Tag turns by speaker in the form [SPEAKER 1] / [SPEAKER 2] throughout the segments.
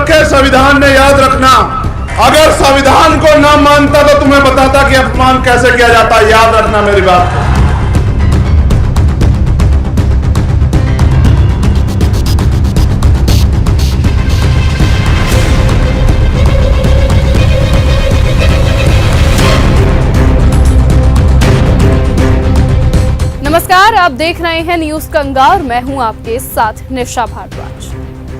[SPEAKER 1] रखे संविधान ने, याद रखना। अगर संविधान को ना मानता तो तुम्हें बताता कि अपमान कैसे किया जाता है, याद रखना मेरी बात को।
[SPEAKER 2] नमस्कार, आप देख रहे हैं न्यूज गंगा और मैं हूं आपके साथ निशा भारद्वाज।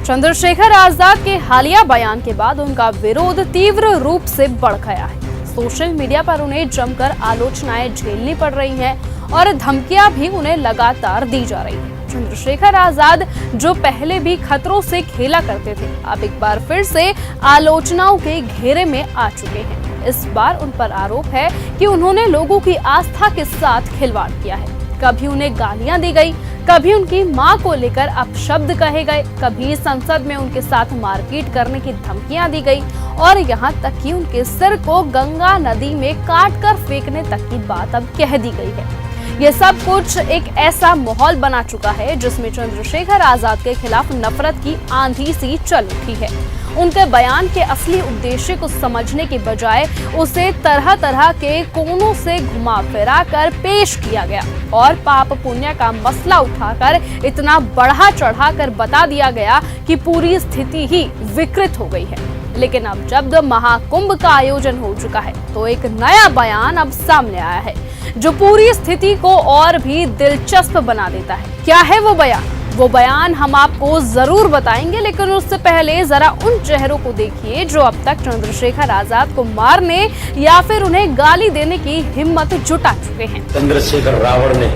[SPEAKER 2] चंद्रशेखर आजाद के हालिया बयान के बाद उनका विरोध तीव्र रूप से बढ़ गया है। सोशल मीडिया पर उन्हें जमकर आलोचनाएं झेलनी पड़ रही हैं और धमकियां भी उन्हें लगातार दी जा रही हैं। चंद्रशेखर आजाद जो पहले भी खतरों से खेला करते थे, अब एक बार फिर से आलोचनाओं के घेरे में आ चुके हैं। इस बार उन पर आरोप है कि उन्होंने लोगों की आस्था के साथ खिलवाड़ किया है। कभी उन्हें गालियां दी गई, कभी उनकी मां को लेकर अपशब्द कहे गए, कभी संसद में उनके साथ मारपीट करने की धमकियां दी गई और यहां तक कि उनके सिर को गंगा नदी में काट कर फेंकने तक की बात अब कह दी गई है। ये सब कुछ एक ऐसा माहौल बना चुका है जिसमें चंद्रशेखर आजाद के खिलाफ नफरत की आंधी सी चल उठी है। उनके बयान के असली उद्देश्य को समझने के बजाय उसे तरह तरह के कोनों से घुमा फिरा कर पेश किया गया और पाप पुण्य का मसला उठाकर इतना बढ़ा चढ़ा कर बता दिया गया कि पूरी स्थिति ही विकृत हो गई है। लेकिन अब जब महाकुंभ का आयोजन हो चुका है तो एक नया बयान अब सामने आया है जो पूरी स्थिति को और भी दिलचस्प बना देता है। क्या है वो बयान? वो बयान हम आपको जरूर बताएंगे, लेकिन उससे पहले जरा उन चेहरों को देखिए जो अब तक चंद्रशेखर आजाद को मारने या फिर उन्हें गाली देने की हिम्मत जुटा चुके हैं।
[SPEAKER 3] चंद्रशेखर रावण ने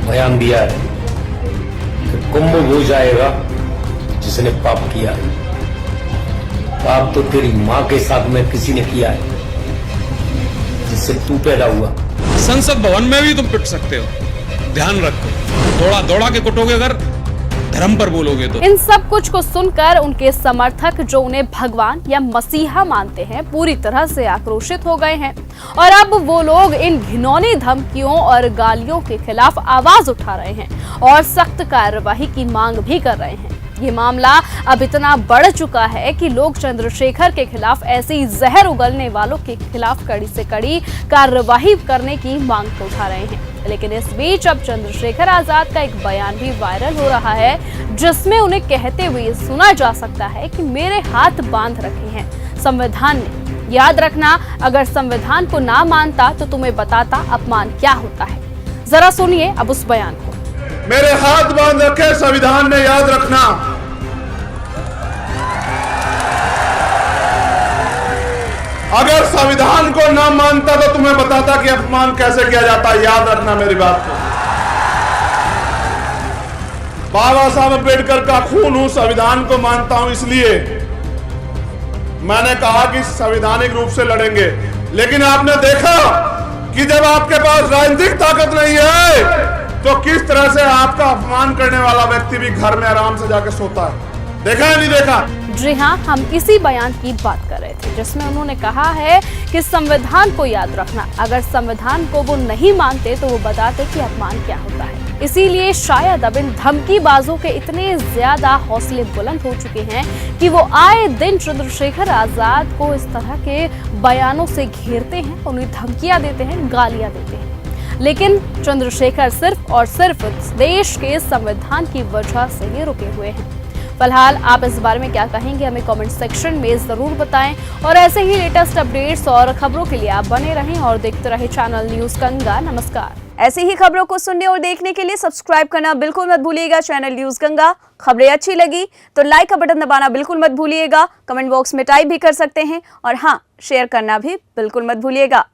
[SPEAKER 3] बयान दिया है कि कुंभ हो जाएगा जिसने पाप किया है। पाप तो तेरी माँ के साथ में किसी ने किया है जिससे तू पैदा हुआ।
[SPEAKER 4] संसद भवन में भी तुम पिट सकते हो, ध्यान रखो। दौड़ा दौड़ा के कुटोगे अगर धर्म पर बोलोगे तो।
[SPEAKER 2] इन सब कुछ को सुनकर उनके समर्थक जो उन्हें भगवान या मसीहा मानते हैं पूरी तरह से आक्रोशित हो गए हैं और अब वो लोग इन घिनौनी धमकियों और गालियों के खिलाफ आवाज उठा रहे हैं और सख्त कार्रवाई की मांग भी कर रहे हैं। ये मामला अब इतना बढ़ चुका है कि लोग चंद्रशेखर के खिलाफ ऐसी जहर उगलने वालों के खिलाफ कड़ी से कड़ी कार्रवाई करने की मांग तो उठा रहे हैं। लेकिन इस बीच अब चंद्रशेखर आजाद का एक बयान भी वायरल हो रहा है जिसमें उन्हें कहते हुए सुना जा सकता है कि मेरे हाथ बांध रखे हैं संविधान ने। याद रखना, अगर संविधान को ना मानता तो तुम्हें बताता अपमान क्या होता है। जरा सुनिए अब उस बयान को।
[SPEAKER 1] मेरे हाथ बांध रखे संविधान ने, याद रखना। अगर संविधान को ना मानता तो तुम्हें बताता कि अपमान कैसे किया जाता है, याद रखना मेरी बात को। बाबा साहब अम्बेडकर का खून हूं, संविधान को मानता हूं, इसलिए मैंने कहा कि संवैधानिक रूप से लड़ेंगे। लेकिन आपने देखा कि जब आपके पास राजनीतिक ताकत नहीं है तो किस तरह से आपका अपमान करने वाला व्यक्ति भी घर में आराम से जाके सोता है। देखा है नहीं देखा?
[SPEAKER 2] जी हाँ, हम इसी बयान की बात कर रहे थे जिसमें उन्होंने कहा है कि संविधान को याद रखना। अगर संविधान को वो नहीं मानते तो वो बताते कि अपमान क्या होता है। इसीलिए शायद अब इन धमकीबाजों के इतने ज्यादा हौसले बुलंद हो चुके हैं कि वो आए दिन चंद्रशेखर आजाद को इस तरह के बयानों से घेरते हैं, उन्हें धमकियां देते हैं, गालियां देते हैं। लेकिन चंद्रशेखर सिर्फ और सिर्फ देश के संविधान की वजह से ही रुके हुए हैं। फिलहाल आप इस बारे में क्या कहेंगे हमें कमेंट सेक्शन में जरूर बताएं और ऐसे ही लेटेस्ट अपडेट्स और खबरों के लिए आप बने रहें और देखते रहें चैनल न्यूज गंगा। नमस्कार।
[SPEAKER 5] ऐसी ही खबरों को सुनने और देखने के लिए सब्सक्राइब करना बिल्कुल मत भूलिएगा चैनल न्यूज गंगा। खबरें अच्छी लगी तो लाइक का बटन दबाना बिल्कुल मत भूलिएगा। कमेंट बॉक्स में टाइप भी कर सकते हैं और हाँ, शेयर करना भी बिल्कुल मत भूलिएगा।